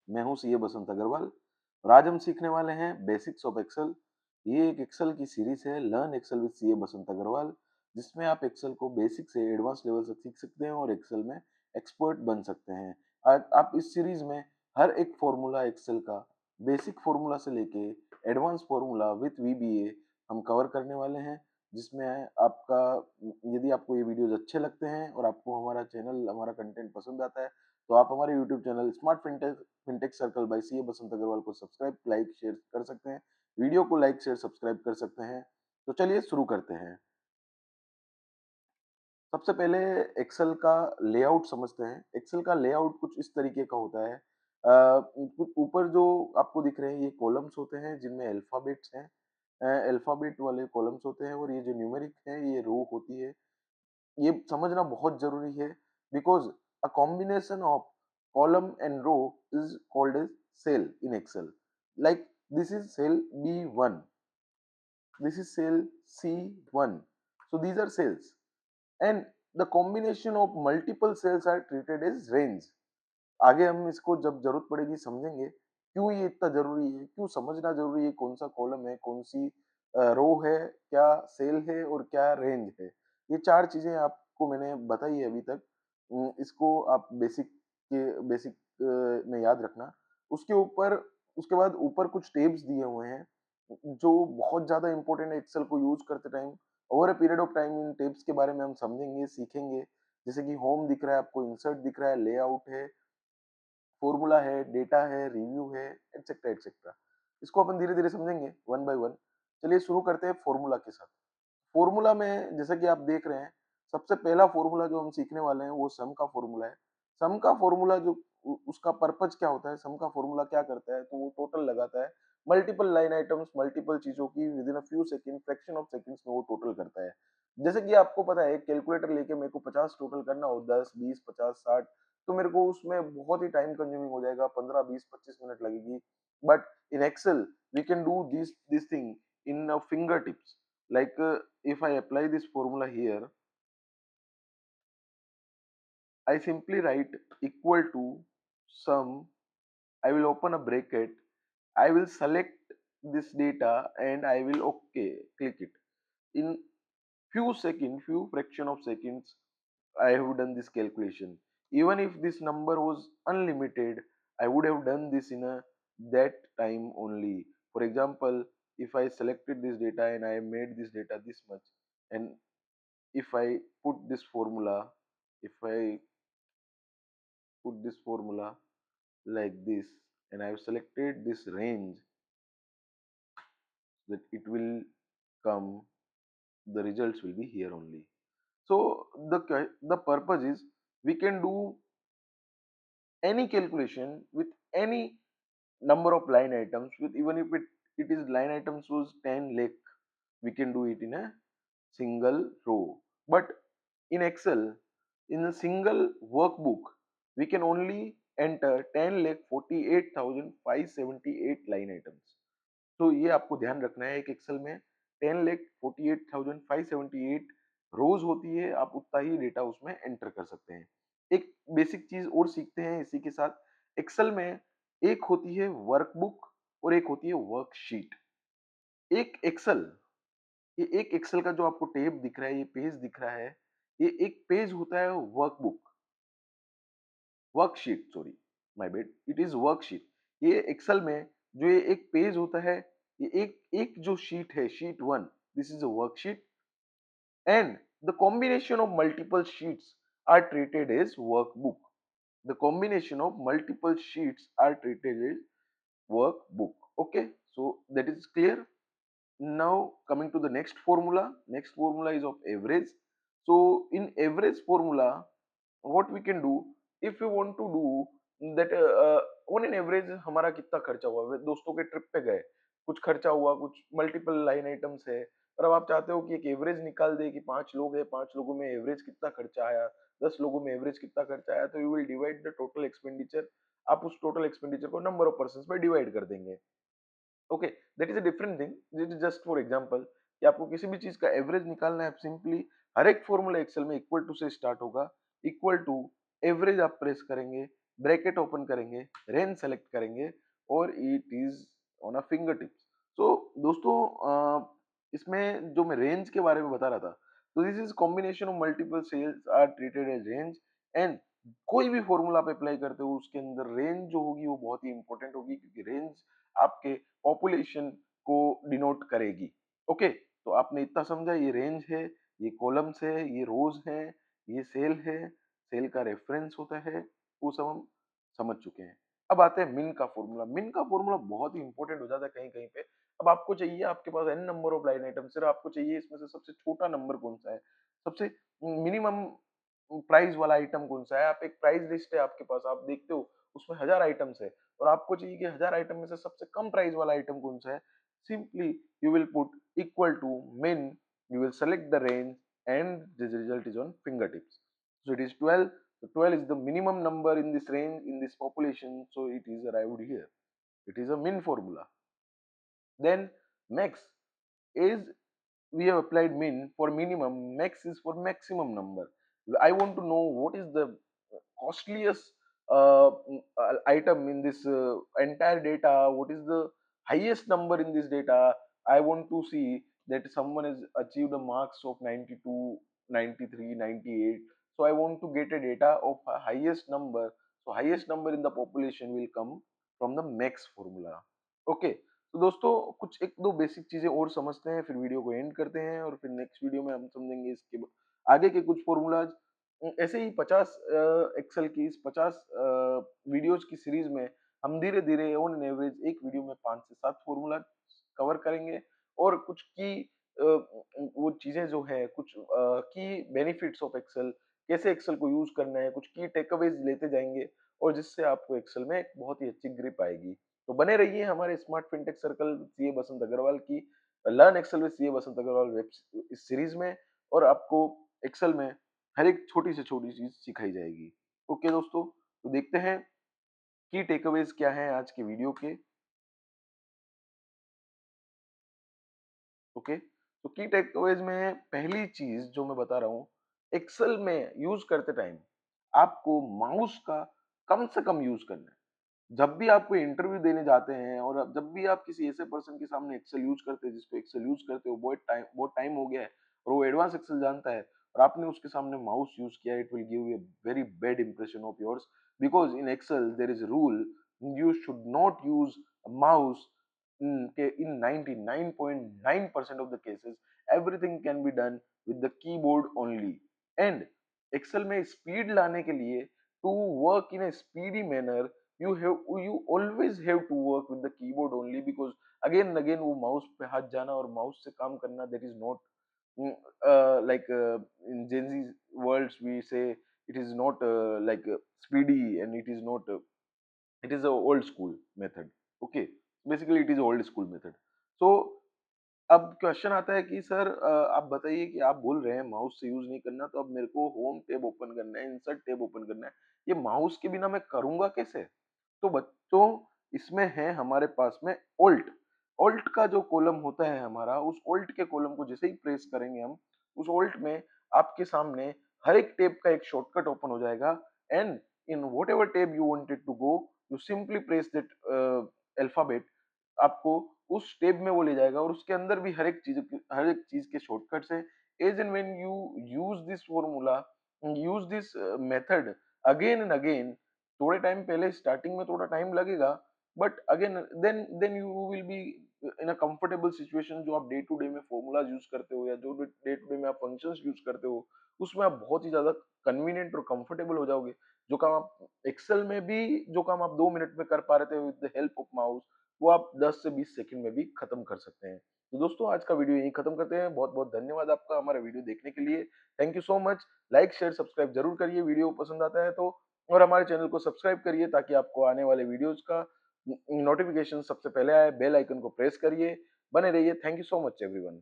मैं हूं सीए बसंत अग्रवाल और आज हम सीखने वाले हैं बेसिक्स ऑफ एक्सेल। ये एक एक्सेल की सीरीज है, learn Excel with CA Basant Agarwal, जिसमें आप एक्सेल को बेसिक से एडवांस लेवल तक सीख सकते हैं और एक्सेल में एक्सपर्ट बन सकते हैं। आज आप इस सीरीज में हर एक फॉर्मूला एक्सेल का, बेसिक फॉर्मूला से लेके एडवांस फॉर्मूला विथ वीबीए हम कवर करने वाले हैं, जिसमें आपका, यदि आपको ये वीडियोज अच्छे लगते हैं और आपको हमारा चैनल, हमारा कंटेंट पसंद आता है, तो आप हमारे YouTube channel smart fintech circle by CA Basant Agrawal को सब्सक्राइब, लाइक, शेयर कर सकते हैं। वीडियो को लाइक, शेयर, सब्सक्राइब कर सकते हैं। तो चलिए शुरू करते हैं। सबसे पहले एक्सेल का लेआउट समझते हैं। एक्सेल का लेआउट कुछ इस तरीके का होता है। कुछ ऊपर जो आपको दिख रहे हैं ये कॉलम्स होते हैं जिनमें अल्फाबेट्स हैं। अल्फाबेट वाले कॉलम्स होते हैं और ये जो न्यूमेरिक है ये रो होती है। ये समझना बहुत जरूरी है because a combination of column and row is called as cell in Excel. Like this is cell B1, this is cell C1. So these are cells and the combination of multiple cells are treated as range. आगे हम इसको जब जरूरत पड़ेगी समझेंगे क्यों ये इतना जरूरी है, क्यों समझना जरूरी है, कौन सा कॉलम है, कौन सी रो है, क्या सेल है और क्या रेंज है। ये चार चीजें आपको मैंने बताई है अभी तक। इसको आप बेसिक में याद रखना। उसके ऊपर, उसके बाद ऊपर कुछ टेब्स दिए हुए हैं जो बहुत ज्यादा इंपॉर्टेंट है एक्सेल को यूज करते time. Over a period of time in tabs के बारे में हम समझेंगे, सीखेंगे। जैसे कि होम दिख रहा है आपको, इंसर्ट दिख रहा है, लेआउट है, फॉर्मूला है, डेटा है, रिव्यू है, एटसेट्रा एटसेट्रा। इसको अपन धीरे धीरे समझेंगे वन बाय वन। चलिए शुरू करते हैं फॉर्मूला के साथ। फॉर्मूला में जैसा कि आप देख रहे हैं, सबसे पहला फॉर्मूला जो हम सीखने वाले हैं वो सम का फॉर्मूला है। सम का फॉर्मूला जो उसका पर्पज क्या होता है, सम का फॉर्मूला क्या करता है, तो वो टोटल लगाता है मल्टीपल लाइन आइटम्स, मल्टीपल चीजों की with in a few second, fraction of seconds में वो टोटल करता है। जैसे कि आपको पता है कैलकुलेटर लेके मेरे को 50 टोटल करना हो, 10, 20, 50, 60, तो मेरे को उसमें बहुत ही टाइम कंज्यूमिंग हो जाएगा, 15, 20, 25 मिनट लगेगी। But in Excel we can do this thing in fingertips. Like if I apply this formula here, I simply write equal to sum. I will open a bracket. I will select this data and I will okay click it. In few seconds, few fraction of seconds, I have done this calculation. Even if this number was unlimited, I would have done this in a that time only. For example, if I selected this data and I made this data this much, and if I put this formula, if I put this formula like this and I have selected this range, that it will come, the results will be here only. So the purpose is we can do any calculation with any number of line items, with even if it is line items was 10 lakh, we can do it in a single row. But in Excel, in a single workbook, we can only enter 10 lakh 48,578 line items. तो ये आपको ध्यान रखना है, एक Excel में 10 लाख 48,578 रोज होती है, आप उतना ही डेटा उसमें एंटर कर सकते हैं। एक बेसिक चीज और सीखते हैं इसी के साथ। एक्सेल में एक होती है वर्कबुक और एक होती है वर्कशीट। एक एक्सेल, ये एक एक्सेल का जो आपको टेब दिख रहा है, ये पेज दिख रहा है, ये एक पेज होता है workbook, worksheet, sorry, my bad, it is worksheet. ये एक्सेल में जो ये एक पेज होता है, ये एक एक जो शीट है, sheet one, this is a worksheet, and the combination of multiple sheets are treated as workbook. The combination of multiple sheets are treated as workbook. Okay, so that is clear. Now coming to the next formula. Next formula is of average. So in average formula, what we can do, if you want to do that, on an average हमारा कितना खर्चा हुआ, दोस्तों के trip पे गए, कुछ खर्चा हुआ, कुछ मल्टीपल लाइन आइटम्स है, और अब आप चाहते हो कि एक एवरेज निकाल दे कि 5 लोग है, 5 लोगों में एवरेज कितना खर्चा आया, 10 लोगों में एवरेज कितना खर्चा आया, तो you will divide the total expenditure. आप उस टोटल एक्सपेंडिचर को नंबर ऑफ पर्सन में डिवाइड कर देंगे। Okay, that is a different thing. This is just for example कि आपको किसी भी चीज का एवरेज निकालना है, आप सिंपली हर एक फॉर्मूला एक्सेल में इक्वल टू से स्टार्ट होगा, इक्वल टू एवरेज आप प्रेस करेंगे, ब्रैकेट ओपन करेंगे, रेंज सेलेक्ट करेंगे और it is on a finger tips. तो दोस्तों इसमें जो मैं रेंज के बारे में बता रहा था, तो this is combination of multiple cells are treated as range and कोई भी फॉर्मूला आप अप्लाई करते हो उसके अंदर रेंज जो होगी वो बहुत ही इंपॉर्टेंट होगी, क्योंकि रेंज आपके पॉपुलेशन को डिनोट करेगी। ओके, तो आपने इतना समझा, ये रेंज है, ये कॉलम्स है, ये रोज है, ये सेल है, सेल का रेफरेंस होता है, वो सब हम समझ चुके हैं। अब आते हैं मिन का फॉर्मूला। मिन का फॉर्मूला बहुत ही इंपॉर्टेंट हो जाता है कहीं कहीं पे। अब आपको चाहिए, आपके पास N number of line item, सिर्फ आपको चाहिए इसमें से सबसे छोटा नंबर कौन सा है, सबसे मिनिमम प्राइस वाला आइटम कौन सा है। आप एक प्राइस लिस्ट है आपके पास, आप देखते हो उसमें 1000 आइटम्स है और आपको चाहिए कि 1000 आइटम में से सबसे कम प्राइस वाला आइटम कौन सा है। Simply you will put equal to min, you will select the range and the result is on fingertips. So it is 12. So 12 is the minimum number in this range, in this population, so it is arrived here. It is a min formula. Then max is, we have applied min for minimum, max is for maximum number. I want to know what is the costliest item in this entire data, what is the highest number in this data. I want to see that someone has achieved a marks of 92, 93, 98. So I want to get a data of a highest number. So highest number in the population will come from the max formula. Okay, तो दोस्तों कुछ एक दो basic चीजें और समझते हैं, फिर वीडियो को एंड करते हैं और फिर नेक्स्ट वीडियो में हम समझेंगे इसके आगे के कुछ फॉर्मूलाज। ऐसे ही 50 एक्सेल की इस 50 वीडियोज की सीरीज में हम धीरे धीरे ऑन एन एवरेज एक वीडियो में 5 से 7 फॉर्मूला कवर करेंगे और कुछ की वो चीजें जो है, कुछ की बेनिफिट्स ऑफ एक्सेल, कैसे एक्सेल को यूज करना है, कुछ की टेकअवेज लेते जाएंगे और जिससे आपको एक्सेल में एक बहुत ही अच्छी ग्रिप आएगी। तो बने रहिए हमारे smart fintech circle CA Basant Agarwal की learn Excel with CA Basant Agarwal web इस सीरीज में, और आपको एक्सेल में हर एक छोटी से छोटी चीज सिखाई जाएगी। ओके दोस्तों, तो देखते हैं की टेकअवेज क्या है आज के वीडियो के। ओके, तो की टेकअवेज में पहली चीज जो मैं बता रहा हूँ, एक्सेल में यूज करते टाइम आपको माउस का कम से कम यूज करना है। जब भी आप कोई इंटरव्यू देने जाते हैं और जब भी आप किसी ऐसे पर्सन के सामने एक्सेल यूज करते हैं जिसको एक्सेल यूज करते हो बहुत टाइम हो गया है और वो एडवांस एक्सेल जानता है और आपने उसके सामने माउस यूज किया, it will give you very bad impression of yours, because in Excel there is rule, you should not use mouse in 99.9% of the cases everything can be done with the keyboard only. And excel में speed लाने के लिए, to work in a speedy manner, you always have to work with the keyboard only, because again and again वो mouse पे हाथ जाना और mouse से काम करना, that is not like in Gen Z worlds we say it is not like speedy, and it is not it is a old school method. Okay, basically it is old school method. So अब question आता है कि sir आप बताइए कि आप बोल रहे हैं माउस से यूज नहीं करना, तो अब मेरे को होम टैब ओपन करना है, इंसर्ट टैब ओपन करना है, ये माउस के बिना मैं करूंगा कैसे? तो बच्चों इसमें है हमारे पास में ओल्ट। ओल्ट का जो कॉलम होता है हमारा, उस ओल्ट के कॉलम को जैसे ही प्रेस करेंगे हम, उस ओल्ट में आपके सामने हर एक टैब का एक शॉर्टकट ओपन हो जाएगा, and in whatever tab you wanted to go, you simply press that alphabet, आपको उस टैब में वो ले जाएगा और उसके अंदर भी हर एक चीज के शॉर्टकट्स हैं। As and when you use this formula, use this method again and again, थोड़े टाइम पहले स्टार्टिंग में थोड़ा टाइम लगेगा, but again then you will be in a comfortable situation. जो आप डे टू डे में फॉर्मूलाज यूज करते हो या जो डे टू डे में आप फंक्शंस यूज करते हो, उसमें आप बहुत ही ज्यादा कन्वीनियंट और कंफर्टेबल हो जाओगे। जो काम आप एक्सेल में भी, जो काम आप 2 मिनट में कर पा रहे थे with the help of mouse, वो आप 10 से 20 सेकंड में भी खत्म कर सकते हैं। तो दोस्तों आज का वीडियो यहीं खत्म करते हैं। बहुत बहुत धन्यवाद आपका हमारा वीडियो देखने के लिए। Thank you so much. Like share subscribe जरूर करिए वीडियो पसंद आता है तो, और हमारे चैनल को सब्सक्राइब करिए ताकि आपको आने वाले वीडियोज का नोटिफिकेशन सबसे पहले आए। बेल आइकन को प्रेस करिए। बने रहिए। Thank you so much everyone.